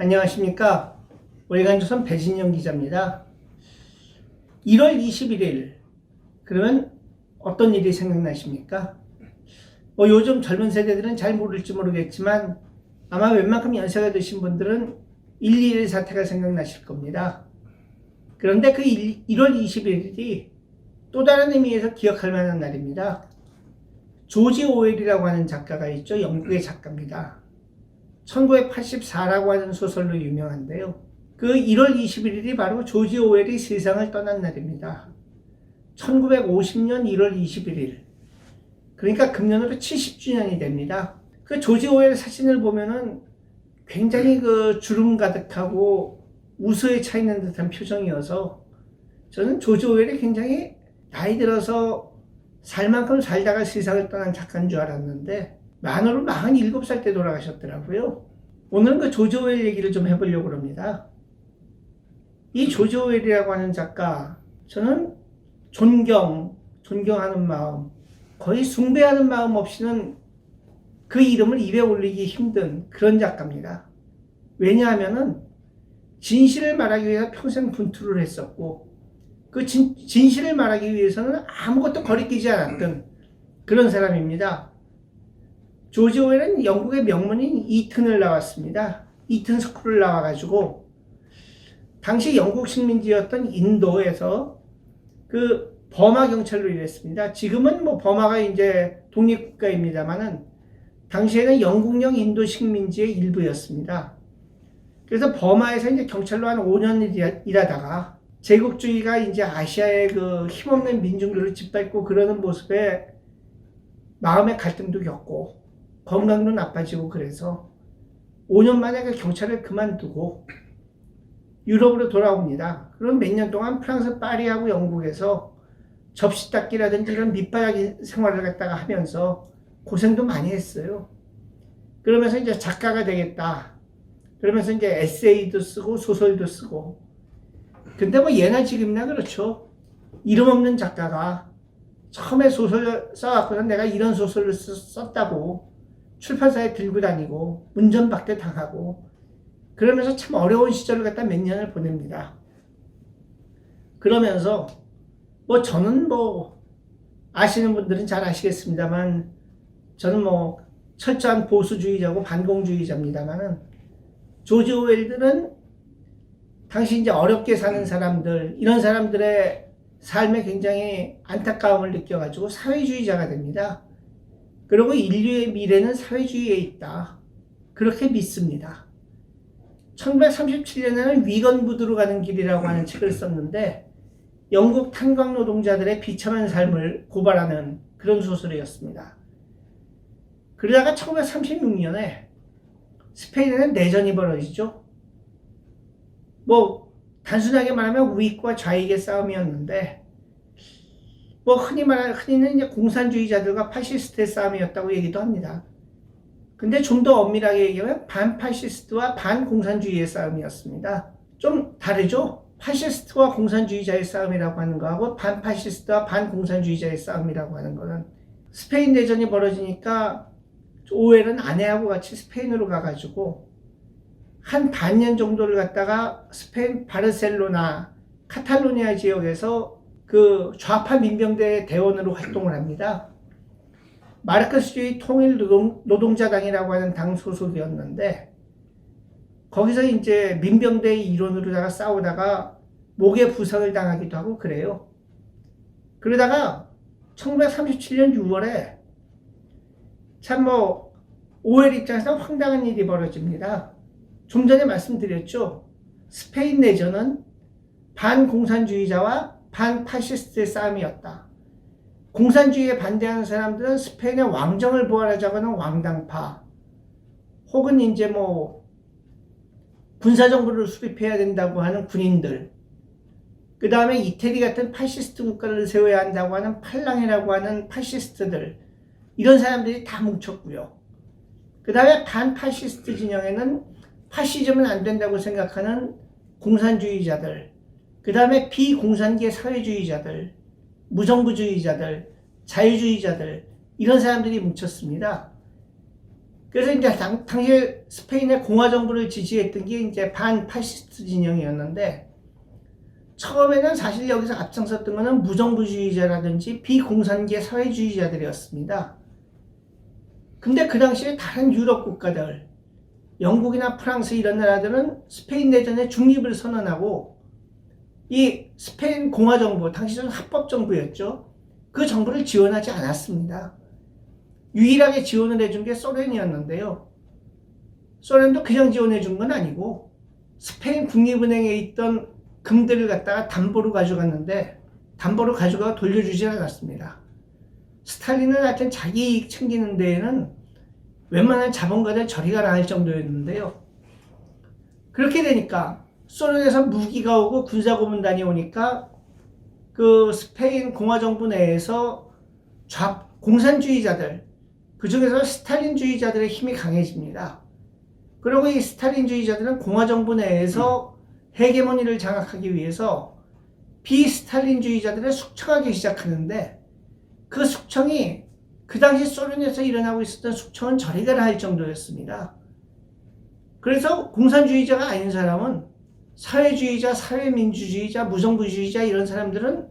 안녕하십니까. 월간조선 배진영 기자입니다. 1월 21일 그러면 어떤 일이 생각나십니까? 요즘 젊은 세대들은 잘 모를지 모르겠지만 아마 웬만큼 연세가 드신 분들은 1.21 사태가 생각나실 겁니다. 그런데 그 1월 21일이 또 다른 의미에서 기억할 만한 날입니다. 조지 오웰이라고 하는 작가가 있죠. 영국의 작가입니다. 1984라고 하는 소설로 유명한데요. 그 1월 21일이 바로 조지 오웰이 세상을 떠난 날입니다. 1950년 1월 21일. 그러니까 금년으로 70주년이 됩니다. 그 조지 오웰 사진을 보면은 굉장히 그 주름 가득하고 우수에 차 있는 듯한 표정이어서 저는 조지 오웰이 굉장히 나이 들어서 살 만큼 살다가 세상을 떠난 작가인 줄 알았는데 만으로 47살 때 돌아가셨더라고요. 오늘은 그 조지 오웰 얘기를 좀 해보려고 합니다. 이 조지 오웰이라고 하는 작가, 저는 존경하는 마음, 거의 숭배하는 마음 없이는 그 이름을 입에 올리기 힘든 그런 작가입니다. 왜냐하면은 진실을 말하기 위해서 평생 분투를 했었고, 그 진실을 말하기 위해서는 아무것도 거리끼지 않았던 그런 사람입니다. 조지 오웰은 영국의 명문인 이튼을 나왔습니다. 이튼 스쿨을 나와가지고 당시 영국 식민지였던 인도에서 그 버마 경찰로 일했습니다. 지금은 뭐 버마가 이제 독립국가입니다만은 당시에는 영국령 인도 식민지의 일부였습니다. 그래서 버마에서 이제 경찰로 한 5년 일하다가 제국주의가 이제 아시아의 그 힘없는 민중들을 짓밟고 그러는 모습에 마음의 갈등도 겪고 건강도 나빠지고 그래서 5년 만에 그 경찰을 그만두고 유럽으로 돌아옵니다. 그럼 몇 년 동안 프랑스 파리하고 영국에서 접시 닦기라든지 이런 밑바닥 생활을 갖다가 하면서 고생도 많이 했어요. 그러면서 이제 작가가 되겠다. 그러면서 이제 에세이도 쓰고 소설도 쓰고. 근데 뭐 예나 지금이나 그렇죠. 이름 없는 작가가 처음에 소설 써갖고는 내가 이런 소설을 썼다고 출판사에 들고 다니고 운전박대 당하고 그러면서 참 어려운 시절을 갖다 몇 년을 보냅니다. 그러면서 뭐 저는 뭐 아시는 분들은 잘 아시겠습니다만 저는 뭐 철저한 보수주의자고 반공주의자입니다만은 조지 오웰들은 당시 이제 어렵게 사는 사람들 이런 사람들의 삶에 굉장히 안타까움을 느껴가지고 사회주의자가 됩니다. 그리고 인류의 미래는 사회주의에 있다. 그렇게 믿습니다. 1937년에는 위건부드로 가는 길이라고 하는 책을 썼는데 영국 탄광 노동자들의 비참한 삶을 고발하는 그런 소설이었습니다. 그러다가 1936년에 스페인에는 내전이 벌어지죠. 뭐 단순하게 말하면 우익과 좌익의 싸움이었는데 뭐 흔히는 이제 공산주의자들과 파시스트의 싸움이었다고 얘기도 합니다. 근데 좀 더 엄밀하게 얘기하면 반파시스트와 반공산주의의 싸움이었습니다. 좀 다르죠? 파시스트와 공산주의자의 싸움이라고 하는 거하고 반파시스트와 반공산주의자의 싸움이라고 하는 거는 스페인 내전이 벌어지니까 오웰은 아내하고 같이 스페인으로 가가지고 한 반년 정도를 갖다가 스페인 바르셀로나 카탈로니아 지역에서 그 좌파 민병대 대원으로 활동을 합니다. 마르크스주의 통일노동자당이라고 하는 당 소속이었는데 거기서 이제 민병대의 일원으로다가 싸우다가 목에 부상을 당하기도 하고 그래요. 그러다가 1937년 6월에 참 뭐 오웰 입장에서 황당한 일이 벌어집니다. 좀 전에 말씀드렸죠. 스페인 내전은 반공산주의자와 반파시스트의 싸움이었다. 공산주의에 반대하는 사람들은 스페인의 왕정을 부활하자고 하는 왕당파 혹은 이제 뭐 군사정부를 수립해야 된다고 하는 군인들 그 다음에 이태리 같은 파시스트 국가를 세워야 한다고 하는 팔랑이라고 하는 파시스트들 이런 사람들이 다 뭉쳤고요. 그 다음에 반파시스트 진영에는 파시즘은 안 된다고 생각하는 공산주의자들 그 다음에 비공산계 사회주의자들 무정부주의자들 자유주의자들 이런 사람들이 뭉쳤습니다. 그래서 이제 당시 스페인의 공화정부를 지지했던 게 이제 반파시스트 진영이었는데, 처음에는 사실 여기서 앞장섰던 거는 무정부주의자라든지 비공산계 사회주의자들이었습니다. 근데 그 당시에 다른 유럽 국가들, 영국이나 프랑스 이런 나라들은 스페인 내전에 중립을 선언하고, 이 스페인 공화정부, 당시는 합법정부였죠. 그 정부를 지원하지 않았습니다. 유일하게 지원을 해준 게 소련이었는데요. 소련도 그냥 지원해 준 건 아니고 스페인 국립은행에 있던 금들을 갖다가 담보로 가져갔는데 담보로 가져가 돌려주지 않았습니다. 스탈린은 하여튼 자기 이익 챙기는 데에는 웬만한 자본가들 저리 가라 할 정도였는데요. 그렇게 되니까 소련에서 무기가 오고 군사고문단이 오니까 그 스페인 공화정부 내에서 공산주의자들, 그 중에서 스탈린주의자들의 힘이 강해집니다. 그리고 이 스탈린주의자들은 공화정부 내에서 헤게모니를 장악하기 위해서 비스탈린주의자들을 숙청하기 시작하는데, 그 숙청이 그 당시 소련에서 일어나고 있었던 숙청은 저리 가라 할 정도였습니다. 그래서 공산주의자가 아닌 사람은 사회주의자, 사회민주주의자, 무정부주의자 이런 사람들은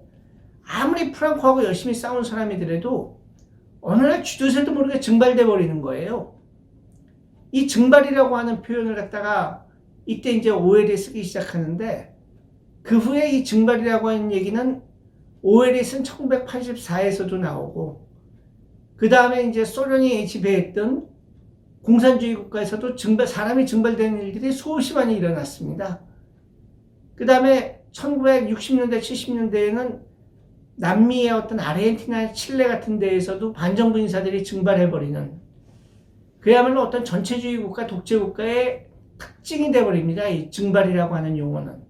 아무리 프랑코하고 열심히 싸운 사람이더라도 어느 날 쥐도새도 모르게 증발돼 버리는 거예요. 이 증발이라고 하는 표현을 갖다가 이때 이제 오웰이 쓰기 시작하는데, 그 후에 이 증발이라고 하는 얘기는 오웰이 쓴 1984에서도 나오고, 그 다음에 이제 소련이 지배했던 공산주의 국가에서도 사람이 증발되는 일들이 수없이 많이 일어났습니다. 그 다음에 1960년대, 70년대에는 남미의 어떤 아르헨티나, 칠레 같은 데에서도 반정부 인사들이 증발해버리는, 그야말로 어떤 전체주의 국가, 독재 국가의 특징이 돼버립니다. 이 증발이라고 하는 용어는.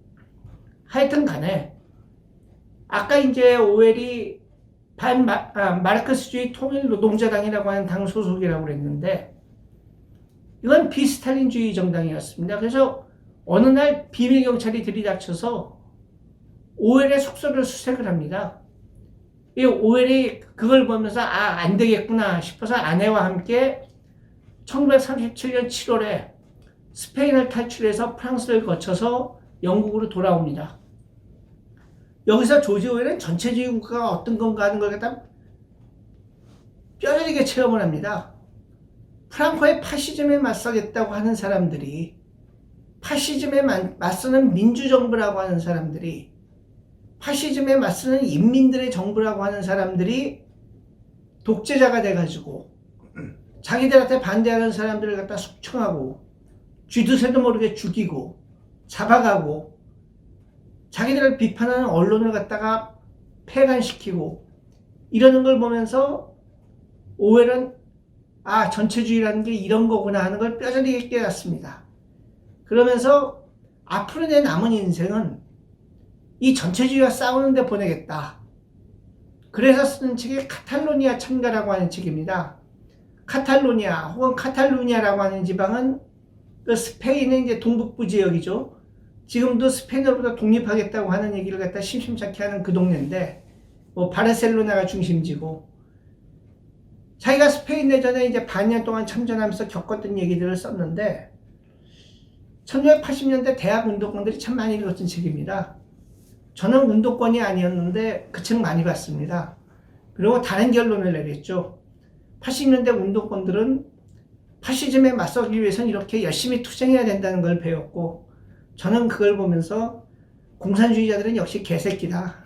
하여튼 간에, 아까 이제 오웰이 마르크스주의 통일노동자당이라고 하는 당 소속이라고 그랬는데, 이건 비스탈린주의 정당이었습니다. 그래서 어느 날 비밀경찰이 들이닥쳐서 오웰의 숙소를 수색을 합니다. 이 오웰이 그걸 보면서 안 되겠구나 싶어서 아내와 함께 1937년 7월에 스페인을 탈출해서 프랑스를 거쳐서 영국으로 돌아옵니다. 여기서 조지 오웰은 전체주의 국가가 어떤 건가 하는 걸 갖다 뼈저리게 체험을 합니다. 프랑코의 파시즘에 맞서겠다고 하는 사람들이, 파시즘에 맞서는 민주정부라고 하는 사람들이, 파시즘에 맞서는 인민들의 정부라고 하는 사람들이 독재자가 돼가지고 자기들한테 반대하는 사람들을 갖다 숙청하고 쥐두새도 모르게 죽이고 잡아가고 자기들을 비판하는 언론을 갖다가 폐간시키고 이러는 걸 보면서 오웰은 전체주의라는 게 이런 거구나 하는 걸 뼈저리게 깨닫습니다. 그러면서 앞으로 내 남은 인생은 이 전체주의와 싸우는 데 보내겠다. 그래서 쓰는 책이 카탈로니아 찬가라고 하는 책입니다. 카탈로니아 혹은 카탈루냐라고 하는 지방은 그 스페인의 이제 동북부 지역이죠. 지금도 스페인으로부터 독립하겠다고 하는 얘기를 갖다 심심찮게 하는 그 동네인데, 바르셀로나가 중심지고, 자기가 스페인 내전에 이제 반년 동안 참전하면서 겪었던 얘기들을 썼는데, 1980년대 대학 운동권들이 참 많이 읽었던 책입니다. 저는 운동권이 아니었는데 그 책 많이 봤습니다. 그리고 다른 결론을 내렸죠. 80년대 운동권들은 파시즘에 맞서기 위해서는 이렇게 열심히 투쟁해야 된다는 걸 배웠고, 저는 그걸 보면서 공산주의자들은 역시 개새끼다.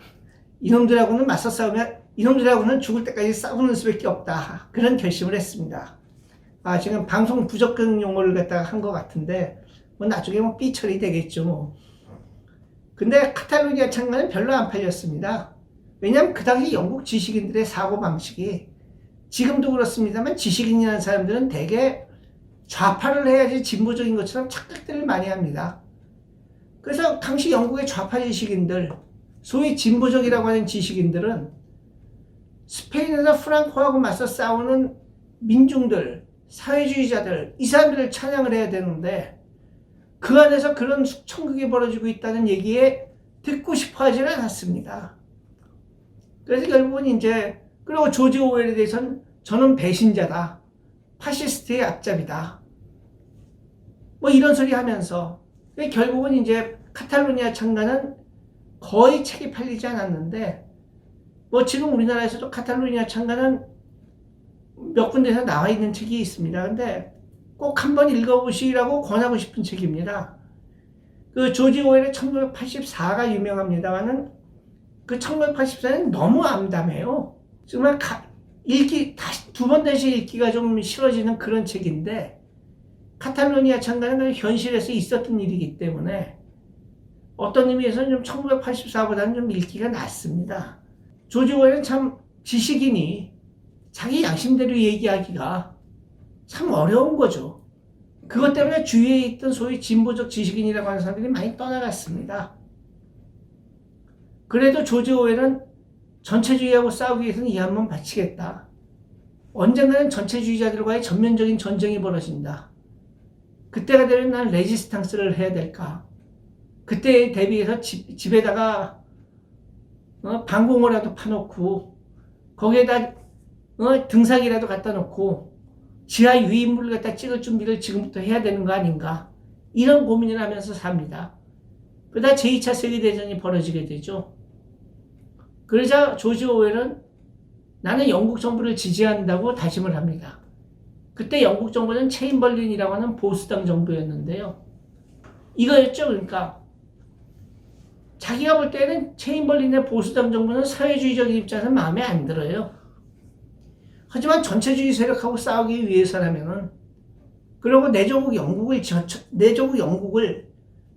이놈들하고는 맞서 싸우면 이놈들하고는 죽을 때까지 싸우는 수밖에 없다. 그런 결심을 했습니다. 지금 방송 부적격 용어를 갖다가 한 것 같은데 나중에 삐처리 되겠죠. 근데 카탈루니아 찬가는 별로 안 팔렸습니다. 왜냐하면 그 당시 영국 지식인들의 사고방식이, 지금도 그렇습니다만 지식인이라는 사람들은 대개 좌파를 해야지 진보적인 것처럼 착각들을 많이 합니다. 그래서 당시 영국의 좌파 지식인들, 소위 진보적이라고 하는 지식인들은 스페인에서 프랑코하고 맞서 싸우는 민중들, 사회주의자들, 이 사람들을 찬양을 해야 되는데, 그 안에서 그런 숙청극이 벌어지고 있다는 얘기에 듣고 싶어 하지는 않았습니다. 그래서 결국은 그리고 조지 오웰에 대해서는 저는 배신자다. 파시스트의 앞잡이다. 뭐 이런 소리 하면서 결국은 이제 카탈루니아 참가는 거의 책이 팔리지 않았는데 뭐 지금 우리나라에서도 카탈루니아 참가는 몇 군데서 나와 있는 책이 있습니다. 근데 꼭 한번 읽어보시라고 권하고 싶은 책입니다. 그 조지 오웰의 1984가 유명합니다만은 그 1984는 너무 암담해요. 정말 읽기 다시 두 번 다시 읽기가 좀 싫어지는 그런 책인데 카탈루니아 참가는 현실에서 있었던 일이기 때문에 어떤 의미에서는 좀 1984보다는 좀 읽기가 낫습니다. 조지 오웰은 참 지식인이 자기 양심대로 얘기하기가 참 어려운 거죠. 그것 때문에 주위에 있던 소위 진보적 지식인이라고 하는 사람들이 많이 떠나갔습니다. 그래도 조지 오웰은 전체주의하고 싸우기 위해서는 이 한 번 바치겠다. 언젠가는 전체주의자들과의 전면적인 전쟁이 벌어진다. 그때가 되면 난 레지스탕스를 해야 될까? 그때에 대비해서 집에다가 방공호라도 파놓고 거기에다 등산이라도 갖다 놓고 지하 유인물을 갖다 찍을 준비를 지금부터 해야 되는 거 아닌가? 이런 고민을 하면서 삽니다. 그러다 제2차 세계대전이 벌어지게 되죠. 그러자 조지 오웰은 나는 영국 정부를 지지한다고 다짐을 합니다. 그때 영국 정부는 체인벌린이라고 하는 보수당 정부였는데요. 이거였죠. 그러니까 자기가 볼 때는 체인벌린의 보수당 정부는 사회주의적인 입장에서 마음에 안 들어요. 하지만 전체주의 세력하고 싸우기 위해서라면은 그리고 내조국 영국을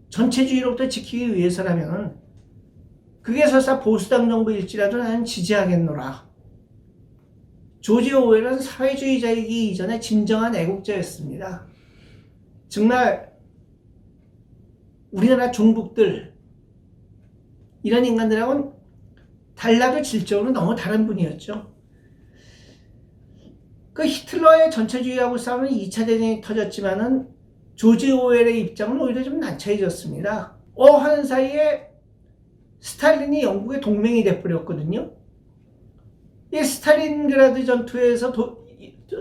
전체주의로부터 지키기 위해서라면은 그게 설사 보수당 정부일지라도 나는 지지하겠노라. 조지 오웰은 사회주의자이기 이전에 진정한 애국자였습니다. 정말 우리나라 종북들 이런 인간들하고는 달라도 질적으로 너무 다른 분이었죠. 그 히틀러의 전체주의하고 싸우는 2차 대전이 터졌지만은 조지 오웰의 입장은 오히려 좀 난처해졌습니다. 하는 사이에 스탈린이 영국의 동맹이 돼버렸거든요. 이 스탈린그라드 전투에서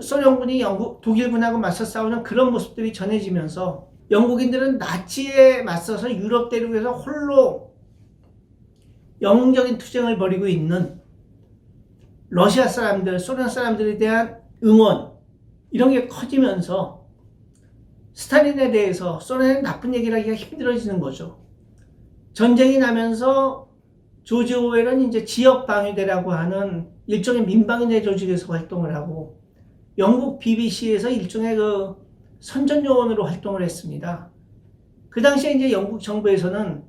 소련군이 독일군하고 맞서 싸우는 그런 모습들이 전해지면서 영국인들은 나치에 맞서서 유럽 대륙에서 홀로 영웅적인 투쟁을 벌이고 있는 러시아 사람들, 소련 사람들에 대한 응원 이런 게 커지면서 스탈린에 대해서 소련은 나쁜 얘기를 하기가 힘들어지는 거죠. 전쟁이 나면서 조지 오웰은 이제 지역방위대라고 하는 일종의 민방위대 조직에서 활동을 하고 영국 BBC에서 일종의 그 선전요원으로 활동을 했습니다. 그 당시에 이제 영국 정부에서는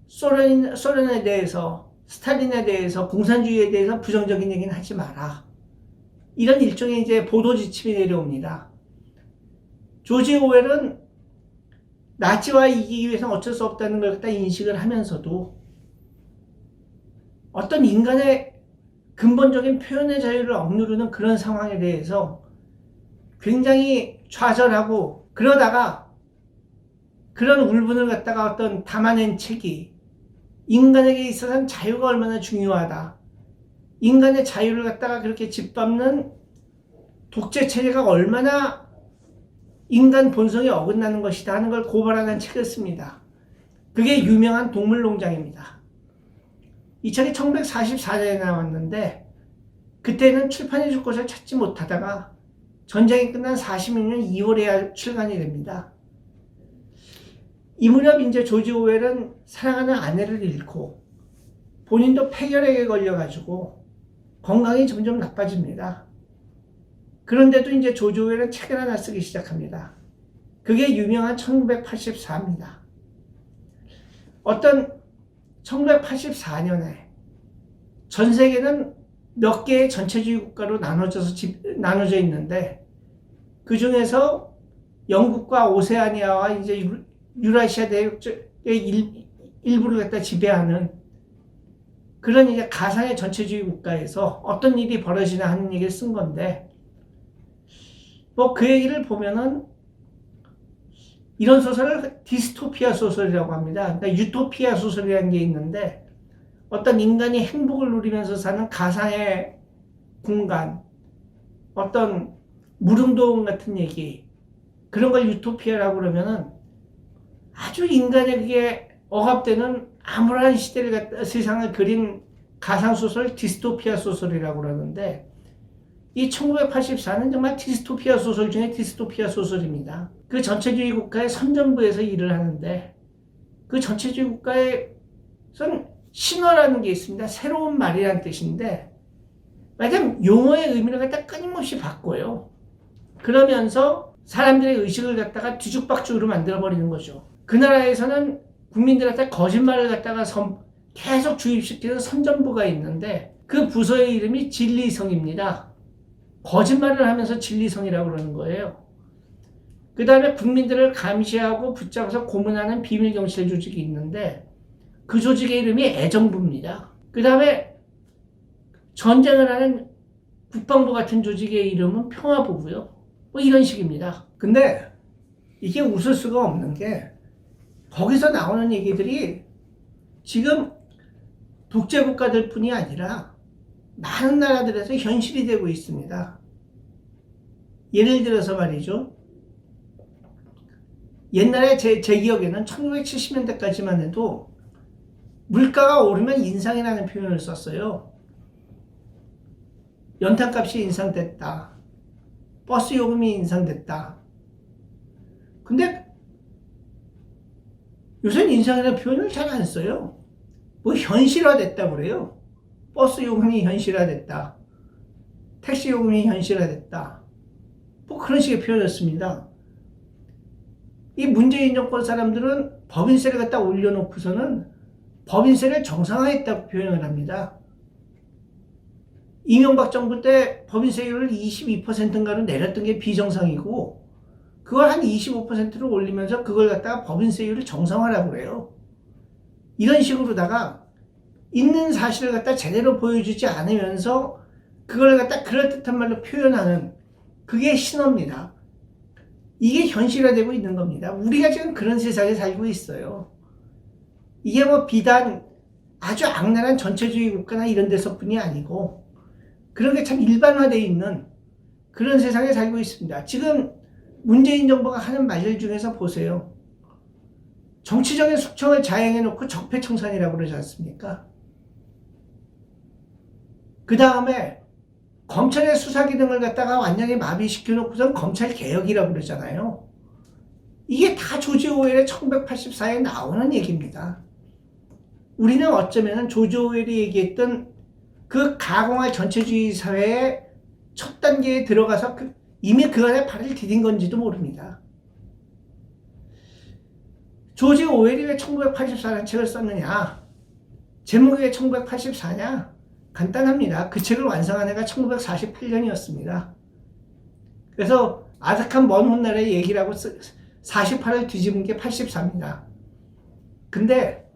소련에 대해서, 스탈린에 대해서, 공산주의에 대해서 부정적인 얘기는 하지 마라. 이런 일종의 이제 보도 지침이 내려옵니다. 조지 오웰은 나치와 이기기 위해서는 어쩔 수 없다는 걸 갖다 인식을 하면서도 어떤 인간의 근본적인 표현의 자유를 억누르는 그런 상황에 대해서 굉장히 좌절하고 그러다가 그런 울분을 갖다가 어떤 담아낸 책이 인간에게 있어서는 자유가 얼마나 중요하다. 인간의 자유를 갖다가 그렇게 짓밟는 독재 체제가 얼마나 인간 본성에 어긋나는 것이다 하는 걸 고발하는 책을 씁니다. 그게 유명한 동물농장입니다. 이 책이 1944년에 나왔는데 그때는 출판해 줄 곳을 찾지 못하다가 전쟁이 끝난 46년 2월에야 출간이 됩니다. 이 무렵 이제 조지 오웰은 사랑하는 아내를 잃고 본인도 폐결핵에 걸려가지고 건강이 점점 나빠집니다. 그런데도 이제 조지 오웰은 책을 하나 쓰기 시작합니다. 그게 유명한 1984입니다. 어떤 1984년에 전 세계는 몇 개의 전체주의 국가로 나눠져 있는데 그 중에서 영국과 오세아니아와 이제 유라시아 대륙의 일부를 갖다 지배하는 그런 이제 가상의 전체주의 국가에서 어떤 일이 벌어지나 하는 얘기를 쓴 건데 뭐 그 얘기를 보면은 이런 소설을 디스토피아 소설이라고 합니다. 그러니까 유토피아 소설이라는 게 있는데 어떤 인간이 행복을 누리면서 사는 가상의 공간, 어떤 무릉도원 같은 얘기, 그런 걸 유토피아라고 그러면은 아주 인간의 그게 억압되는 암울한 시대를 갖다 세상을 그린 가상소설 디스토피아 소설이라고 그러는데, 이 1984는 정말 디스토피아 소설 중에 디스토피아 소설입니다. 그 전체주의 국가의 선전부에서 일을 하는데, 그 전체주의 국가에선 신화라는 게 있습니다. 새로운 말이라는 뜻인데, 만약 용어의 의미를 갖다 끊임없이 바꿔요. 그러면서 사람들의 의식을 갖다가 뒤죽박죽으로 만들어버리는 거죠. 그 나라에서는 국민들한테 거짓말을 갖다가 계속 주입시키는 선전부가 있는데, 그 부서의 이름이 진리성입니다. 거짓말을 하면서 진리성이라고 그러는 거예요. 그 다음에 국민들을 감시하고 붙잡아서 고문하는 비밀경찰 조직이 있는데, 그 조직의 이름이 애정부입니다. 그 다음에 전쟁을 하는 국방부 같은 조직의 이름은 평화부고요. 뭐 이런 식입니다. 근데 이게 웃을 수가 없는 게, 거기서 나오는 얘기들이 지금 독재국가들 뿐이 아니라 많은 나라들에서 현실이 되고 있습니다. 예를 들어서 말이죠. 옛날에 제 기억에는 1970년대까지만 해도 물가가 오르면 인상이라는 표현을 썼어요. 연탄값이 인상됐다. 버스 요금이 인상됐다. 근데 요새는 인상이라는 표현을 잘 안 써요. 뭐 현실화됐다고 그래요. 버스 요금이 현실화됐다. 택시 요금이 현실화됐다. 뭐 그런 식의 표현을 씁니다. 이 문재인 정권 사람들은 법인세를 갖다 올려놓고서는 법인세를 정상화했다고 표현을 합니다. 이명박 정부 때 법인세율을 22%인가로 내렸던 게 비정상이고, 그걸 한 25%로 올리면서 그걸 갖다가 법인세율을 정상화라고 그래요. 이런 식으로다가 있는 사실을 갖다 제대로 보여주지 않으면서 그걸 갖다 그럴듯한 말로 표현하는, 그게 신화입니다. 이게 현실화되고 있는 겁니다. 우리가 지금 그런 세상에 살고 있어요. 이게 뭐 비단 아주 악랄한 전체주의 국가나 이런 데서뿐이 아니고, 그런 게 참 일반화되어 있는 그런 세상에 살고 있습니다. 지금 문재인 정부가 하는 말들 중에서 보세요. 정치적인 숙청을 자행해놓고 적폐청산이라고 그러지 않습니까? 그 다음에 검찰의 수사 기능을 갖다가 완전히 마비시켜놓고선 검찰 개혁이라고 그러잖아요. 이게 다 조지 오웰의 1984에 나오는 얘기입니다. 우리는 어쩌면 조지 오웰이 얘기했던 그 가공할 전체주의 사회의 첫 단계에 들어가서 이미 그 안에 발을 디딘 건지도 모릅니다. 조지 오웰이 왜 1984라는 책을 썼느냐? 제목이 왜 1984냐? 간단합니다. 그 책을 완성한 해가 1948년이었습니다. 그래서 아득한 먼 훗날의 얘기라고 48을 뒤집은 게 84입니다. 근데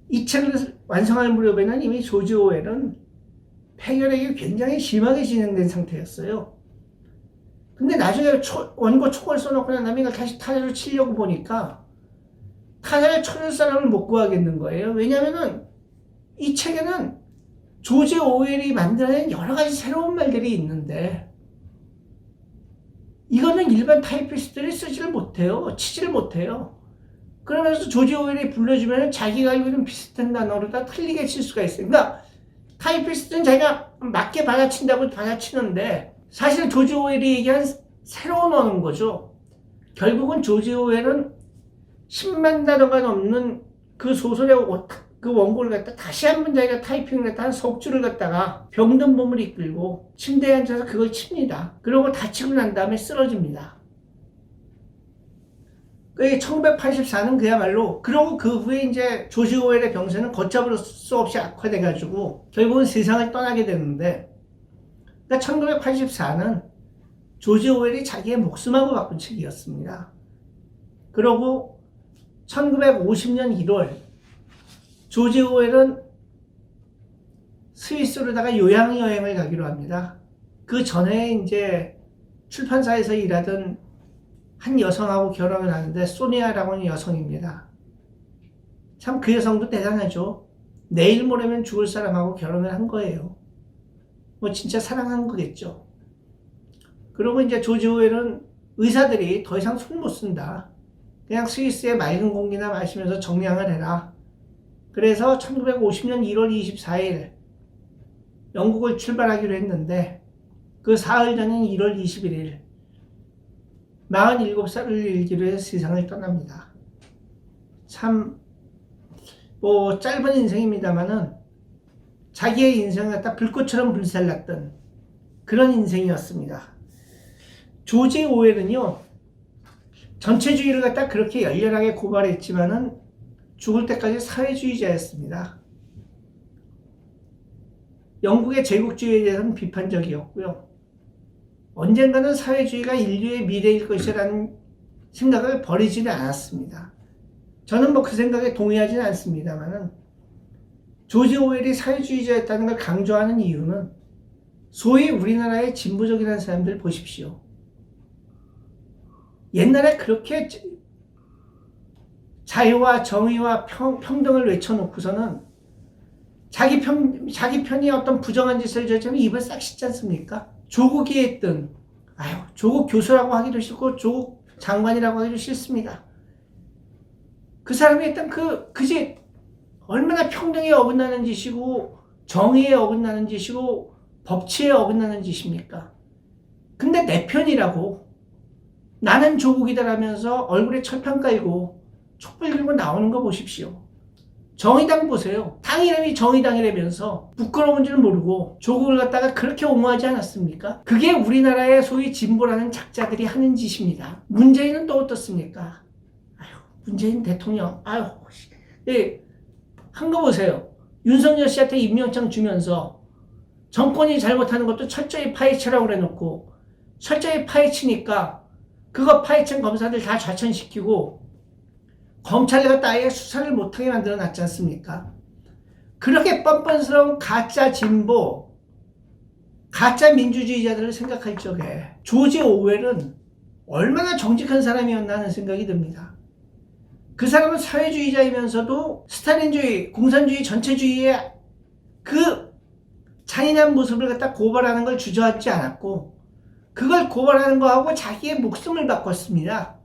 이 책을 완성할 무렵에는 이미 조지 오웰은 폐결핵이 굉장히 심하게 진행된 상태였어요. 근데 나중에 원고 촉을 써놓고 난 다음에 이걸 다시 타자로 치려고 보니까 타자를 쳐줄 사람을 못 구하겠는 거예요. 왜냐면은 이 책에는 조지 오웰이 만들어낸 여러 가지 새로운 말들이 있는데, 이거는 일반 타이피스트들이 쓰지를 못해요. 치지를 못해요. 그러면서 조지 오웰이 불러주면 자기가 알고 있는 비슷한 단어로 다 틀리게 칠 수가 있어요. 그러니까 타이피스트는 자기가 맞게 받아친다고 받아치는데, 사실 조지 오웰이 얘기한 새로운 언어인 거죠. 결국은 조지 오웰은 10만 단어가 넘는 그 소설의 그 원고를 갖다 다시 한번 자기가 타이핑을 갖다 한 석 줄을 갖다가 병든 몸을 이끌고 침대에 앉아서 그걸 칩니다. 그러고 다치고 난 다음에 쓰러집니다. 1984는 그야말로, 그러고 그 후에 이제 조지 오웰의 병세는 걷잡을 수 없이 악화돼가지고 결국은 세상을 떠나게 되는데, 그러니까 1984는 조지 오웰이 자기의 목숨하고 바꾼 책이었습니다. 그러고 1950년 1월 조지 오웰은 스위스로다가 요양여행을 가기로 합니다. 그 전에 이제 출판사에서 일하던 한 여성하고 결혼을 하는데, 소니아라고 하는 여성입니다. 참 그 여성도 대단하죠. 내일 모레면 죽을 사람하고 결혼을 한 거예요. 뭐 진짜 사랑한 거겠죠. 그리고 이제 조지 오웰은 의사들이 더 이상 손 못 쓴다. 그냥 스위스의 맑은 공기나 마시면서 정량을 해라. 그래서 1950년 1월 24일 영국을 출발하기로 했는데 그 사흘 전인 1월 21일 47살을 일기로 해서 세상을 떠납니다. 참 짧은 인생입니다만은 자기의 인생을 갖다 불꽃처럼 불살랐던 그런 인생이었습니다. 조지 오웰은요, 전체주의를 갖다 그렇게 열렬하게 고발했지만은 죽을 때까지 사회주의자였습니다. 영국의 제국주의에 대해서는 비판적이었고요. 언젠가는 사회주의가 인류의 미래일 것이라는 생각을 버리지는 않았습니다. 저는 그 생각에 동의하지는 않습니다만은 조지 오웰이 사회주의자였다는 걸 강조하는 이유는 소위 우리나라의 진보적이라는 사람들 보십시오. 옛날에 그렇게 자유와 정의와 평등을 외쳐놓고서는 자기 편이 어떤 부정한 짓을 저지르면 입을 싹 씻지 않습니까? 조국이 했든, 조국 교수라고 하기도 싫고, 조국 장관이라고 하기도 싫습니다. 그 사람이 했던 그 짓, 얼마나 평등에 어긋나는 짓이고, 정의에 어긋나는 짓이고, 법치에 어긋나는 짓입니까? 근데 내 편이라고, 나는 조국이다라면서 얼굴에 철판 깔고, 촛불 들고 나오는 거 보십시오. 정의당 보세요. 당 이름이 정의당이라면서 부끄러운 줄 모르고 조국을 갖다가 그렇게 옹호하지 않았습니까? 그게 우리나라의 소위 진보라는 작자들이 하는 짓입니다. 문재인은 또 어떻습니까? 문재인 대통령, 한 거 보세요. 윤석열 씨한테 임명장 주면서 정권이 잘못하는 것도 철저히 파헤치라고 그래놓고 철저히 파헤치니까 그거 파헤친 검사들 다 좌천시키고 검찰을 갖다 아예 수사를 못하게 만들어놨지 않습니까? 그렇게 뻔뻔스러운 가짜 진보, 가짜 민주주의자들을 생각할 적에 조지 오웰은 얼마나 정직한 사람이었나 하는 생각이 듭니다. 그 사람은 사회주의자이면서도 스탈린주의, 공산주의 전체주의의 그 잔인한 모습을 갖다 고발하는 걸 주저앉지 않았고 그걸 고발하는 거하고 자기의 목숨을 바꿨습니다.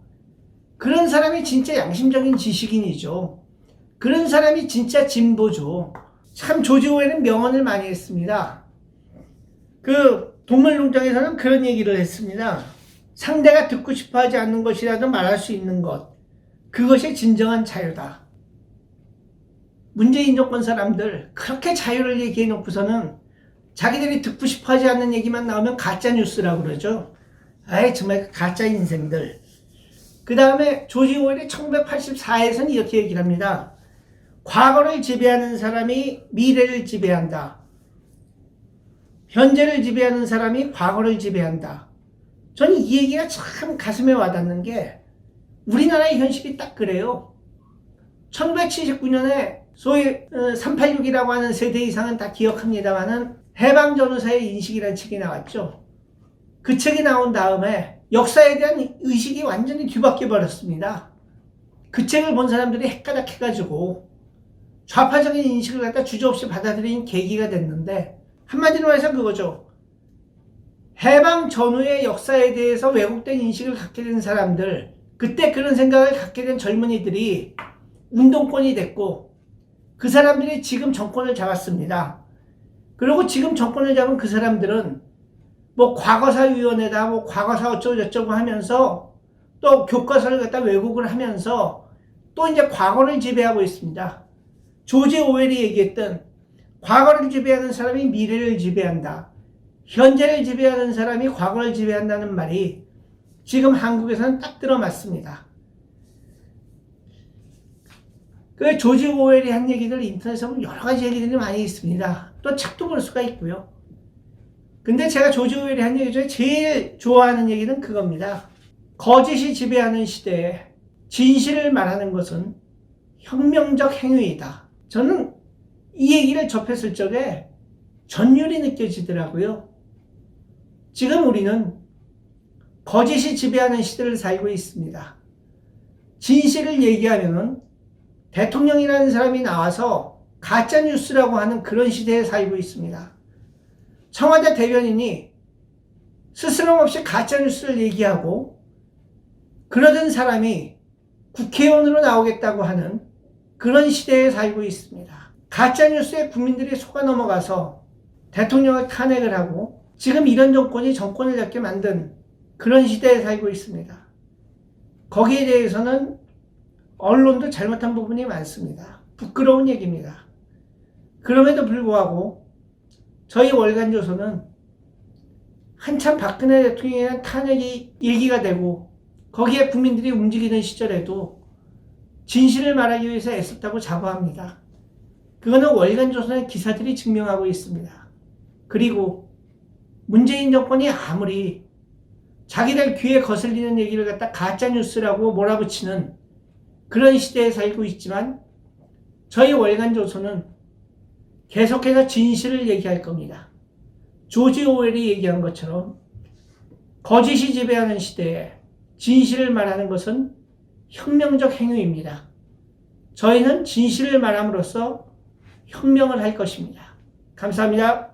그런 사람이 진짜 양심적인 지식인이죠. 그런 사람이 진짜 진보죠. 참 조지 오웰은 명언을 많이 했습니다. 그 동물농장에서는 그런 얘기를 했습니다. 상대가 듣고 싶어하지 않는 것이라도 말할 수 있는 것, 그것이 진정한 자유다. 문재인 정권 사람들 그렇게 자유를 얘기해 놓고서는 자기들이 듣고 싶어하지 않는 얘기만 나오면 가짜 뉴스라고 그러죠. 정말 가짜 인생들. 그 다음에 조지 오웰이 1984에서는 이렇게 얘기를 합니다. 과거를 지배하는 사람이 미래를 지배한다. 현재를 지배하는 사람이 과거를 지배한다. 저는 이 얘기가 참 가슴에 와닿는 게 우리나라의 현실이 딱 그래요. 1979년에 소위 386이라고 하는 세대 이상은 다 기억합니다만은 해방전후사의 인식이라는 책이 나왔죠. 그 책이 나온 다음에 역사에 대한 의식이 완전히 뒤바뀌어 버렸습니다. 그 책을 본 사람들이 헷가닥해가지고 좌파적인 인식을 갖다 주저없이 받아들인 계기가 됐는데 한마디로 해서 그거죠. 해방 전후의 역사에 대해서 왜곡된 인식을 갖게 된 사람들, 그때 그런 생각을 갖게 된 젊은이들이 운동권이 됐고 그 사람들이 지금 정권을 잡았습니다. 그리고 지금 정권을 잡은 그 사람들은 과거사위원회다, 과거사 어쩌고저쩌고 하면서 또 교과서를 갖다 왜곡을 하면서 또 이제 과거를 지배하고 있습니다. 조지 오웰이 얘기했던 과거를 지배하는 사람이 미래를 지배한다. 현재를 지배하는 사람이 과거를 지배한다는 말이 지금 한국에서는 딱 들어맞습니다. 그 조지 오웰이 한 얘기들 인터넷에 보면 여러 가지 얘기들이 많이 있습니다. 또 책도 볼 수가 있고요. 근데 제가 조지 오웰이 한 얘기 중에 제일 좋아하는 얘기는 그겁니다. 거짓이 지배하는 시대에 진실을 말하는 것은 혁명적 행위이다. 저는 이 얘기를 접했을 적에 전율이 느껴지더라고요. 지금 우리는 거짓이 지배하는 시대를 살고 있습니다. 진실을 얘기하면은 대통령이라는 사람이 나와서 가짜뉴스라고 하는 그런 시대에 살고 있습니다. 청와대 대변인이 스스럼없이 가짜뉴스를 얘기하고 그러던 사람이 국회의원으로 나오겠다고 하는 그런 시대에 살고 있습니다. 가짜뉴스에 국민들이 속아 넘어가서 대통령을 탄핵을 하고 지금 이런 정권이 정권을 잡게 만든 그런 시대에 살고 있습니다. 거기에 대해서는 언론도 잘못한 부분이 많습니다. 부끄러운 얘기입니다. 그럼에도 불구하고 저희 월간조선은 한참 박근혜 대통령에 대한 탄핵이 얘기가 되고 거기에 국민들이 움직이는 시절에도 진실을 말하기 위해서 애썼다고 자부합니다. 그거는 월간조선의 기사들이 증명하고 있습니다. 그리고 문재인 정권이 아무리 자기들 귀에 거슬리는 얘기를 갖다 가짜뉴스라고 몰아붙이는 그런 시대에 살고 있지만 저희 월간조선은 계속해서 진실을 얘기할 겁니다. 조지 오웰이 얘기한 것처럼 거짓이 지배하는 시대에 진실을 말하는 것은 혁명적 행위입니다. 저희는 진실을 말함으로써 혁명을 할 것입니다. 감사합니다.